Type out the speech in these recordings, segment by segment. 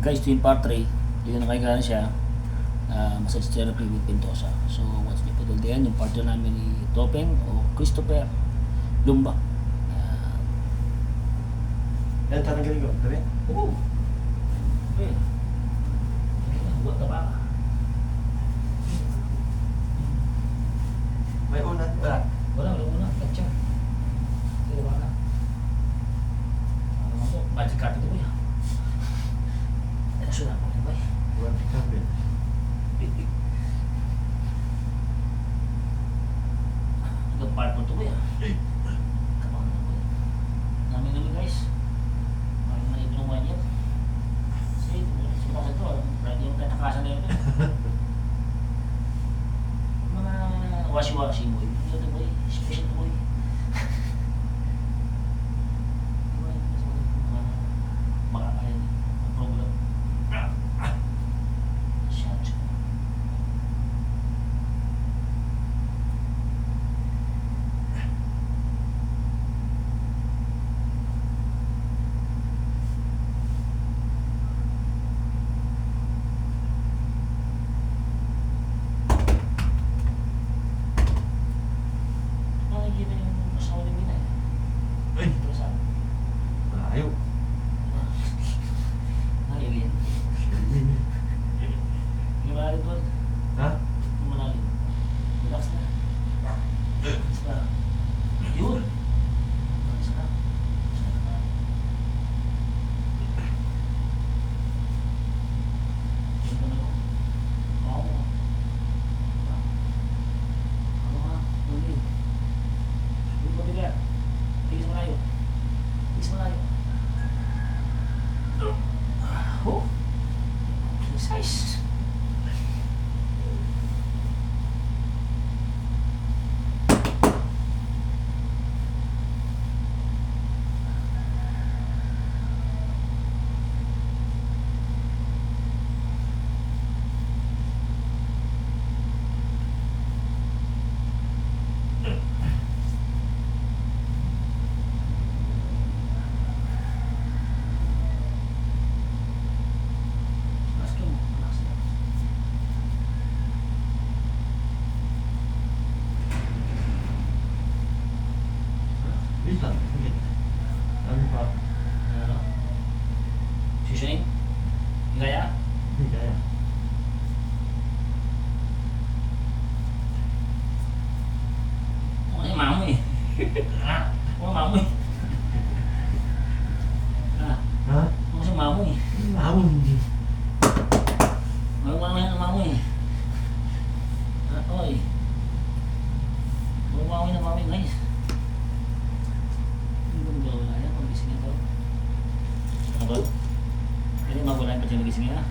guys, ito yung part 3. Yun nakikita siya. Massage therapy with Pintosa. So what's the putol din? Yung part 2 namin ni Topeng o Christopher Lumba. Yan, tatanggalin ko. Tabi? Oo. Okay. Huwag ka ba? May unat? Wala. Wala una. Katsa. Sige ba na? Ano mo po? Budget card ito ba yan? Ano sila mo ba yan? Wala. Kapit. Ito part mo ito ba yan? Kapag na po yan. Namin guys. May inuman yan. Sige, sumak ito. Pwede yung tatakasan na yun. Mga washi-washi mo yun. Ito boy, special boy. Makakaya din. Ang program. Shot. Nakikita yung asawa ni Mina eh. Ay! Ito saan? Ayaw. Ayaw yan. Yung malalim doon. Ha? Yung malalim. Relax na. Relax na. Yun. Relax na. Yun na lang. Oo. Ano nga? Huli. Huli mo bigla. Tigis malayo. Tigis malayo. Oh. Precise. Relax ka mo. Relax na. Wait lang. Wait. Ano pa? Ano? Susunin? Higaya? Hindi kaya. Ano yung mamo eh? Ha? Ano mamo eh? Ha? Ha? Ano yung mamo eh? Hamon hindi. Ano yung mamo eh? Ha? Oy. Ano mamo na mamo guys? Hindi ko nagawa na yan. Magising yan daw. Ano ba? Pwede magulayan pa siya magising yan ha?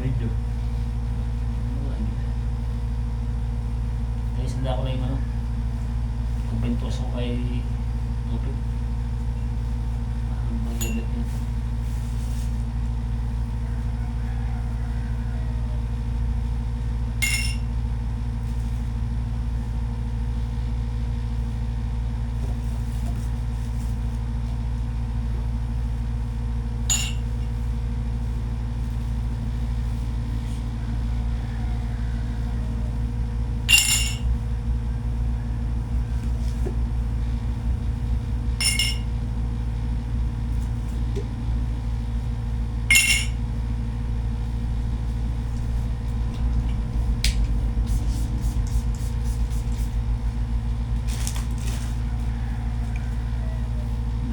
Medyo. Guys, handa ko na yung ano. Kumpintos ko kay Tupig. Ang magigit nito.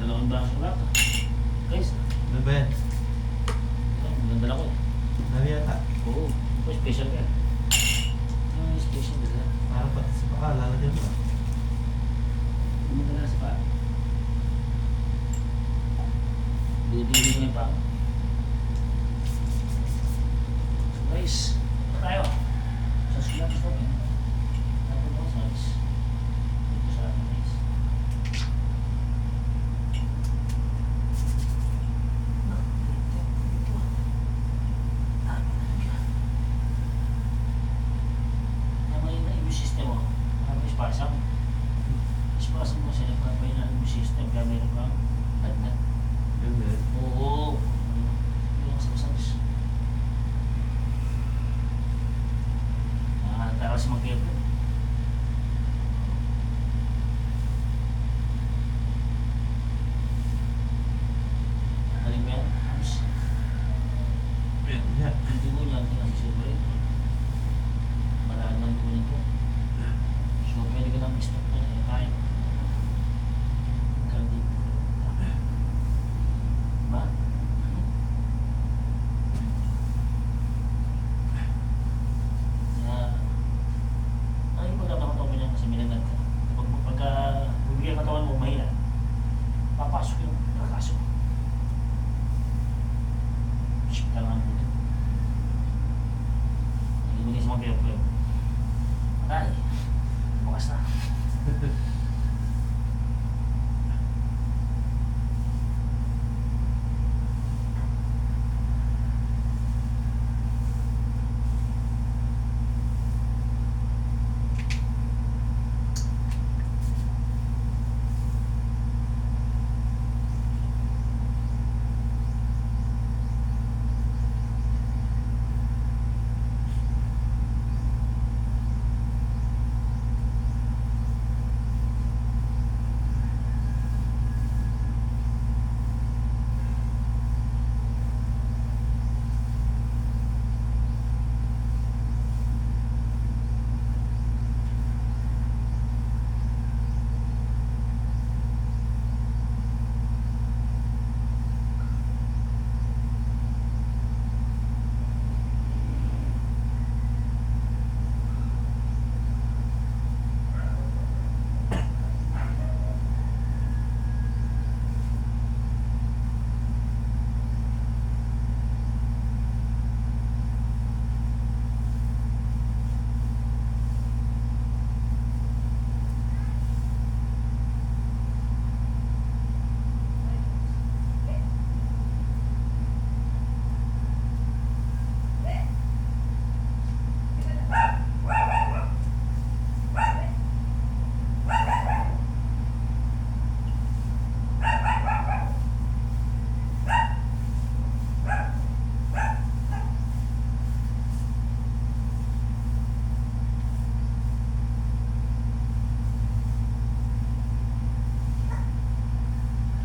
Dalawang baso lang. Guys, Ano ba yan? maganda ko eh. Nami yata. Oo, ito special yan. Ano yung special nila? Parang pati sa paka. Lalagyan mo. Maganda na sa pa. Dudili mo yung pa. So guys, ito tayo. Sa sulat gusto ko. Tapos ako sa guys. Dito sa atin guys. Tama yung immune system mo. Ano yung spasm? Spasm mo sila para pa yung immune system. Kaya meron kang lagnat. Yun ba? Oo. Yung sa kasi mag-airplane. Galing mo yan, Hams. Yeah. Hindi mo yan, tingnan si Silver Red. Maraan ng dugo nito. So, pwede ka nang stop na anytime. Kandi. Diba? Ay, pagkakatawan mo niya kasi minanad ka. Pagka bibigyan katawan mo, mahina. Papasok yung prakaso. Shit ka lang ang buto. Nagibigay sa mga piyok-piyok. Patay. Bukas na.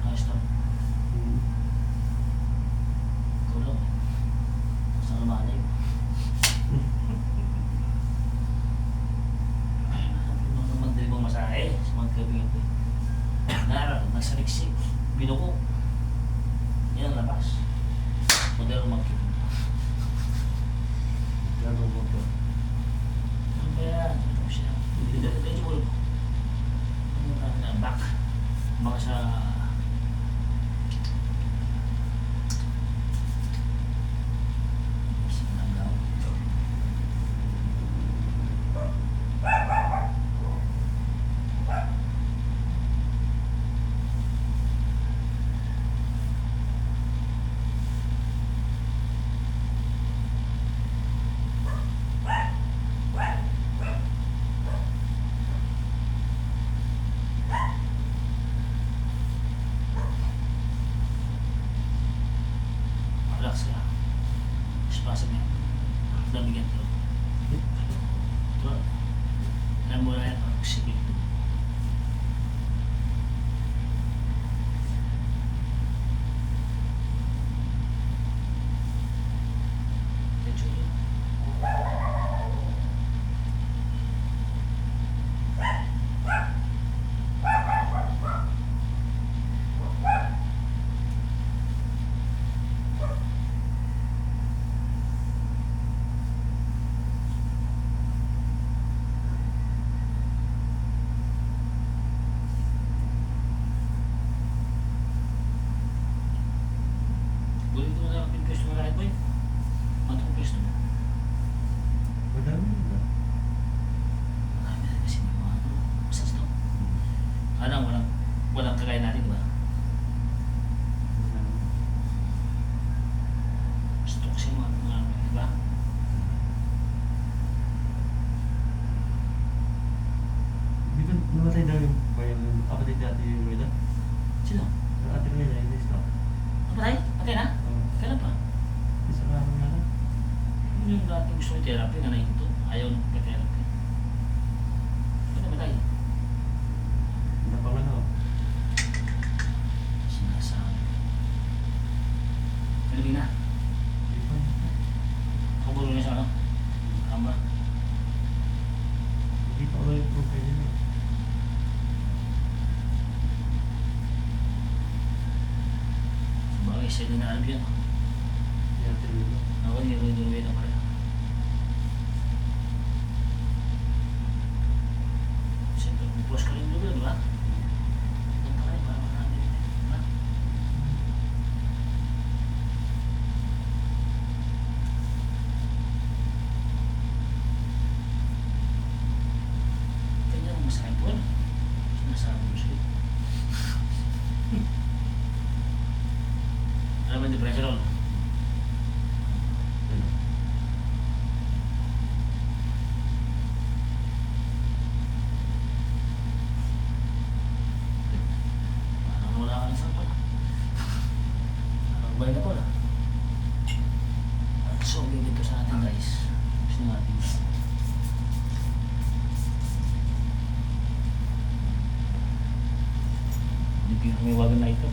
Ayos lang. Tulong. Sa lumalay. Nung naman mo masahe sa mga kaibigan ko. Nagsaliksik. Binuko. Yan ang labas. Modelo magkipin. Gano'n mo to. Ano ba yan? Ano ba siya? Medyo mo. Ano na back. Baka sa sinagaw. Relax ka. Spasm yan. Damigan to. Ito. Alam mo na yan. Sige. Medyo yun. Bulit mo na lang pinpwesto mo lahat, boy. Ano kung pwesto mo? Madami na. Marami na kasi may mga ano. Masas to. Walang kagaya natin, di ba? Gusto kasi mga di ba? Di ba namatay daw yung kapatid dati yung Rueda? Sino? Yung ate Rueda, yung stop. Patay? Patay na? Kailan pa? Isang araw nga lang. Yun yung dating gusto yung therapy na nahinto. Ayaw na pa therapy. Ano yun? Yan, tinuloy. Ako, niluwi na pala. Siyempre, kung puwas ka rin doon, di ba? Doon pa rin, para marami rin. Di ba? Kanya ang masakit po. Sinasabi mo sa'yo. Ano ba yung depression ron? Ano? Parang wala ka ng sampal. Nagbay na po na. So, bibig ko sa atin guys. Gusto natin. Hindi pinangiwagan na ito.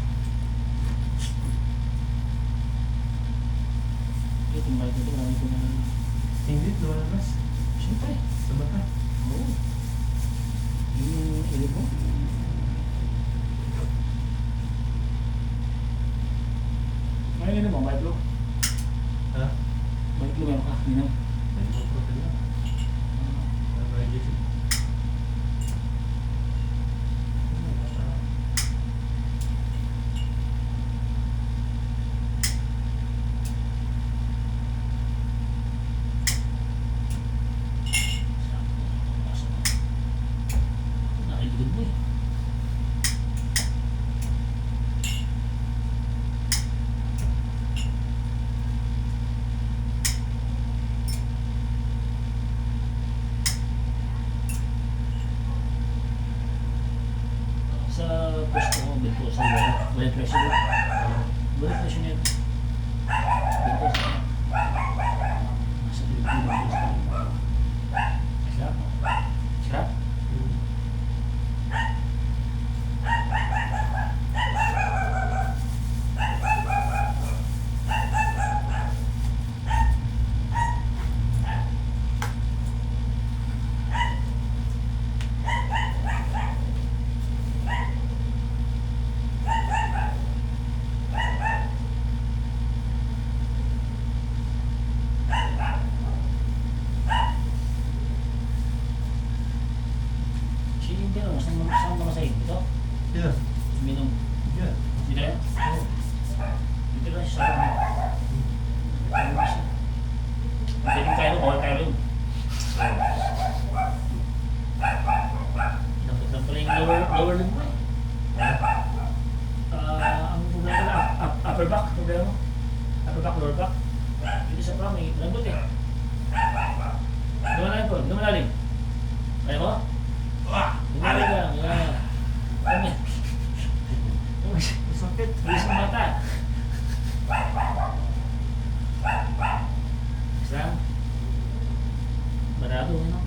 Ito, tumbay ko ito. Marami ko na. Hindi, lumalabas. Siyempre. Sa mata. Oo. Yung ilip mo. Ngayon mo, may blue. Ha? May blue meron ka. Minam. May mga profil na. May GC. Nakiligod mo eh. Sa pwesto ko, binto sa balik pressure. Balik pressure niya. Binto sa nasa Pilipinas. Sarap. Sarap. Si Bino, saan ka masahid? Dito? Yeah. Minum. Yeah. Dito yan? Oh. Dito lang siya sa akin. Pwede kayo, bawal kayo rin. Dapat lang pala yung lower limb mo eh. Ang problema ko na, upper back, problema mo. Upper back, lower back. Dito sa pram, may lambot eh. Lumalalim po, lumalalim. Kaya mo? Lumalalim lang, yan. Kami. Sakit. Bilis ng mata. Isang. Barado, ano?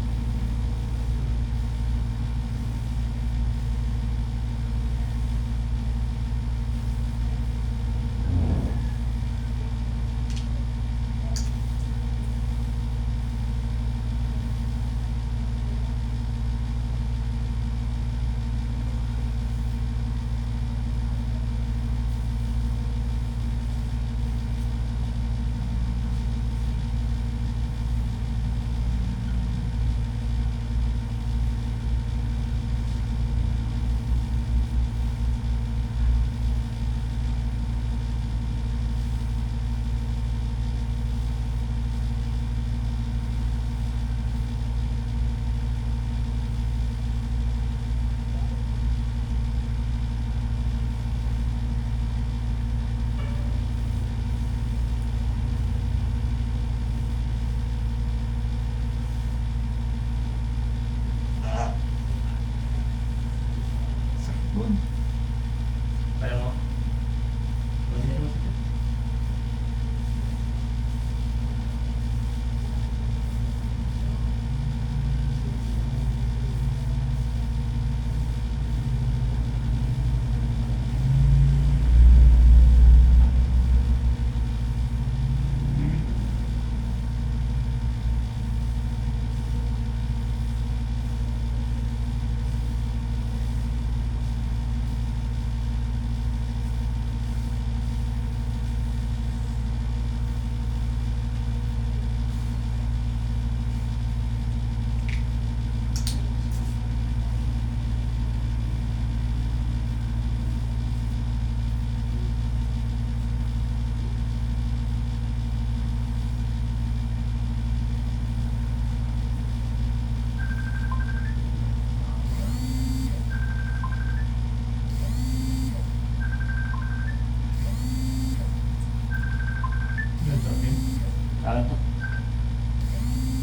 Sa akin to.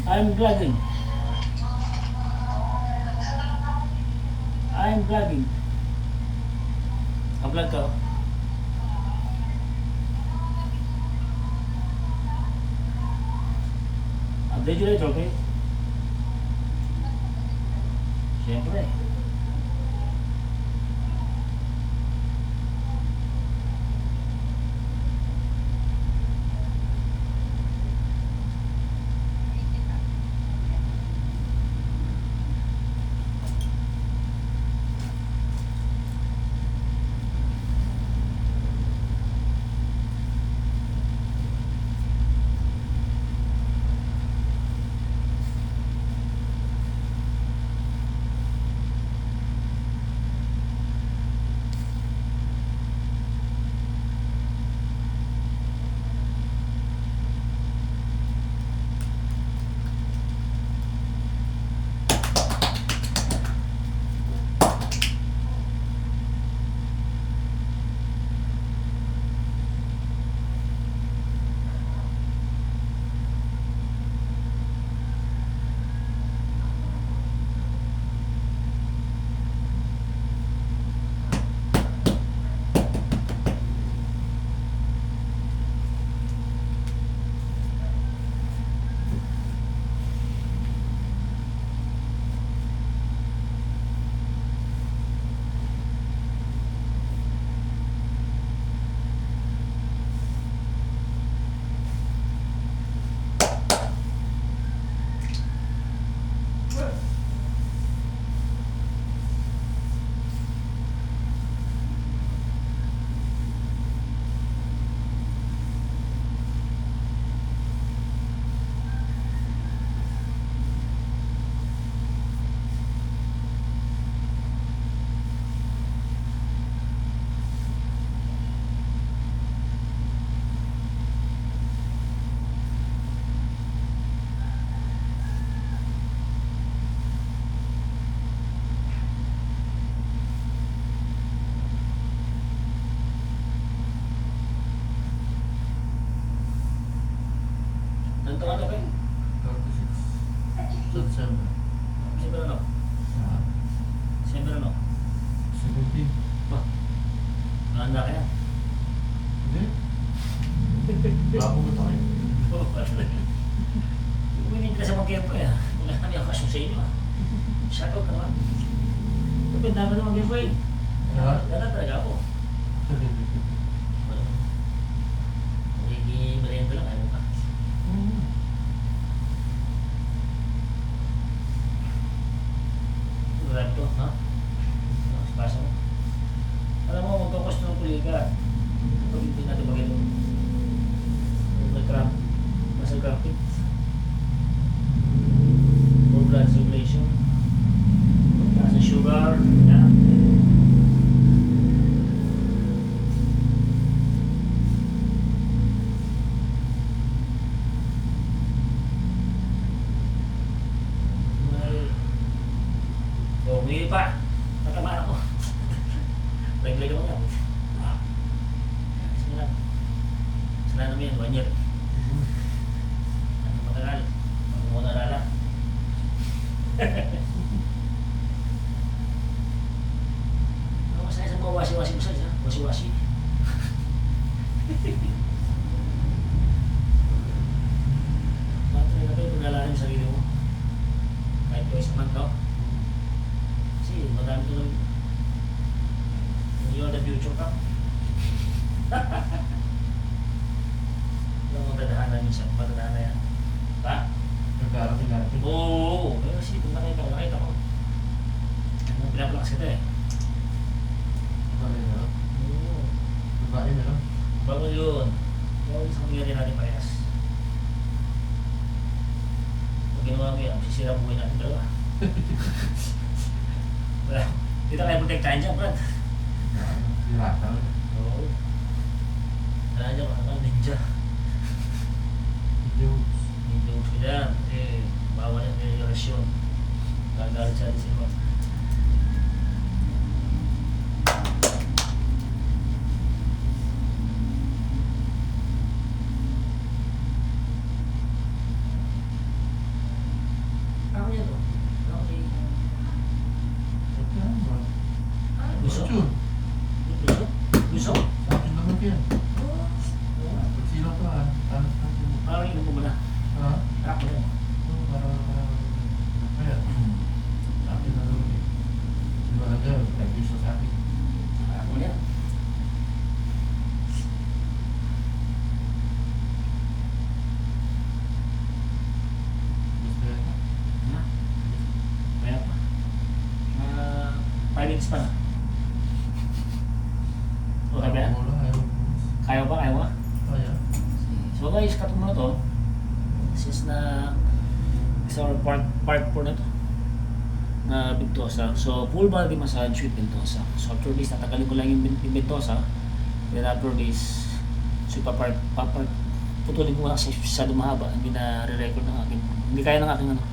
I'm vlogging. I'm vlogging. Ka-vlog ka, oh. Update you later, okay? Siyempre. Nandito ka na, Ben? 36. Sa December. December ano? Ah, December ano? 17. Ba? Mahanda ka yan. Hindi. Bago mo tayo. Winning ka sa mga kempo eh. Wala kami ang kasyo sa inyo ah. Shoutout ka naman. Kapit namin ng mga kempo eh. Ganda talaga ako. Magiging merienda lang, ayaw ka. Marami to, ha? Pasa mo. Alam mo, magkakos ng kuliga. Kapag hindi natin mag-ilo. Muscle cramping. Full blood circulation. Pagtaas ng sugar. Yan. Umili pa. Natamaan ako. Laglag ako yan. Sige lang. Sana naman yan, 1 year. Ano matagal? Ano mo nalala? Ano masaya sa mga wasi-wasi mo sa'yo? Wasi-wasi. Bakit talaga kayo pag-alala yung sarili mo? Kahit twice a month, no? Kasi madami ito lang. You're the future ka. Yung matadahan na minsan, matadahan na yan. Ha? Nagkarating-karating. Oo, pero kasi kung nakita ko. Ano, pinapalakas kita eh. Babae na lang. Oo. Babae na lang. Bago yun. Bago sa mangyari natin parehas. Pag ginawa mo yan, sisira buhay natin dalawa. Wala. Dito kayo protektahan dyan, Brad. Pirata lang. Oo. Wala dyan, mga ninja. Jokes. Ninja ko dyan. Kasi bawal yung relasyon. Gagalit siya din sila. diabetes pa na. Okay ba yan? Ayaw mo lang, ayaw mo. Kaya ba? Kaya ba? Kaya. So guys, cut mo na to. Since na isa part 4 na to na Ventosa. So full body massage with Ventosa. So after this, tatagalin ko lang yung Ventosa. Then after this, so putulin ko lang kasi masyado mahaba. Hindi na re-record ng akin. Hindi kaya ng aking ano.